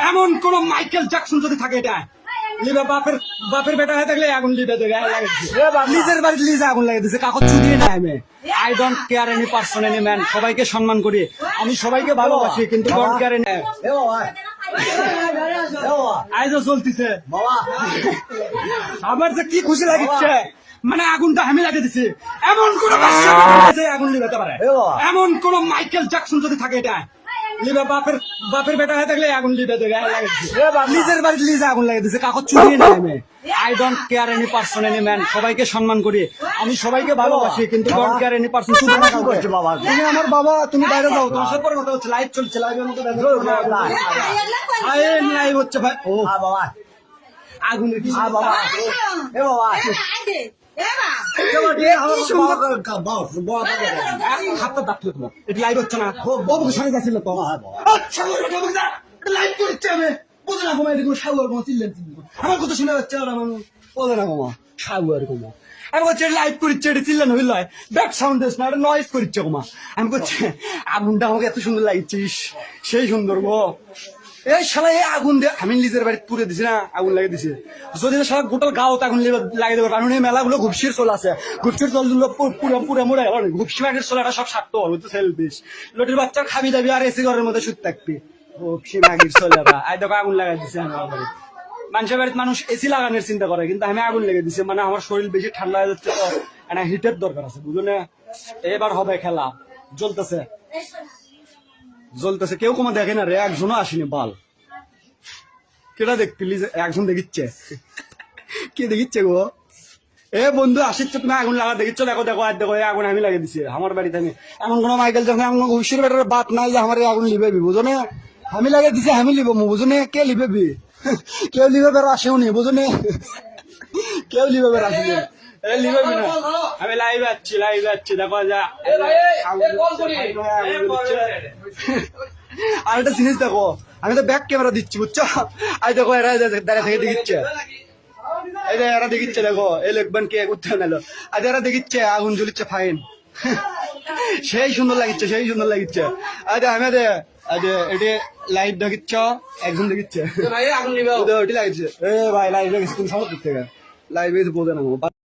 এমন কোন Michael Jackson যদি থাকে এটা লিবে বাপের বেটা হয়ে থাকলে আগুন লিবে দেবে নিজের বাড়িতে লিজে আগুন লাগিয়ে দিচ্ছে কাকত চুরিয়ে নাই আমি I don't care any person any man সবাইকে সম্মান করি আমি সবাইকে ভালোবাসি কিন্তু ডোন্ট কেয়ার এনি আইজও চলতেছে আমার যে কি খুশি লাগিচ্ছে মানে আগুনটা আমি লাগিয়ে দিছি এমন কোন আগুন লিবে পারে এমন কোন মাইকেল জ্যাকসন যদি থাকে এটা লিবে বাপের বেটা হয়ে থাকলে আগুন লিবে দেবে নিজের বাড়িতে লিজে আগুন লাগিয়ে দিচ্ছে কাকত চুরিয়ে নাই আমি I don't care any person any man সবাইকে সম্মান করি আমি সবাইকে ভালোবাসি কিন্তু ডোন্ট কেয়ার এনি পার্সন তুমি আমার বাবা তুমি বাইরে যাও তোমার সাথে কথা হচ্ছে লাইভ চলছে লাইভের মতো লাইভ হচ্ছে ভাই ও বাবা আগুনের কি বাবা এ বাবা আগুনটা আমাকে এত সুন্দর লাগছিস সেই সুন্দর গো এই শালা এই আগুন দিয়ে আমি নিজের বাড়ি পুড়ে দিছি না আগুন লাগিয়ে দিছি যদি সারা গোটাল গাও আগুন লাগিয়ে দেবো কারণ এই মেলাগুলো ঘুপসির চল আছে ঘুপসির চলগুলো পুরো মোড়ে ঘুপসি মাগের চলাটা সব স্বার্থ হল তো সেলফিশ লোটির বাচ্চার খাবি দাবি আর এসি ঘরের মধ্যে সুদ থাকবি ঘুপসি মাগির চলেরা আই দেখো আগুন লাগাই দিছে আমার বাড়ি মানুষের বাড়িতে মানুষ এসি লাগানোর চিন্তা করে কিন্তু আমি আগুন লেগে দিছি মানে আমার শরীর বেশি ঠান্ডা হয়ে যাচ্ছে তো একটা হিটের দরকার আছে বুঝলে এবার হবে খেলা জ্বলতেছে জ্বলতেছে কেউ কোনো দেখে না রে একজনও আসেনি বাল কেটা দেখতে একজন দেখিচ্ছে কে দেখিচ্ছে গো এ বন্ধু আসিচ্ছে তুমি আগুন লাগা দেখিচ্ছ দেখো দেখো আর দেখো আগুন আমি লাগিয়ে দিছি আমার বাড়িতে আমি এমন কোনো মাইকেল যখন এমন ঘুষির বেটার বাত নাই যে আমার আগুন লিবেবি বুঝো না আমি লাগিয়ে দিছি আমি লিব বুঝো না কে লিবেবি কেউ লিবে বের আসেও নি বুঝো না কেউ লিবে বের আসেনি লিবেবি না আমি লাইভ আছি দেখো যা আর একটা জিনিস দেখো আমি তো ব্যাক ক্যামেরা দিচ্ছি বুঝছো আই দেখো এরা দাঁড়িয়ে থেকে দেখিচ্ছে এই যে এরা দেখিচ্ছে দেখো এই লিখবেন কে করতে নালো আজ এরা দেখিচ্ছে আগুন জ্বলিচ্ছে ফাইন সেই সুন্দর লাগিচ্ছে আজ আমি আজ এটি লাইভ দেখিচ্ছ একজন দেখিচ্ছে ওটি লাগিচ্ছে এ ভাই লাইভ দেখিচ্ছে তুমি সব দিক থেকে লাইভে বোঝে না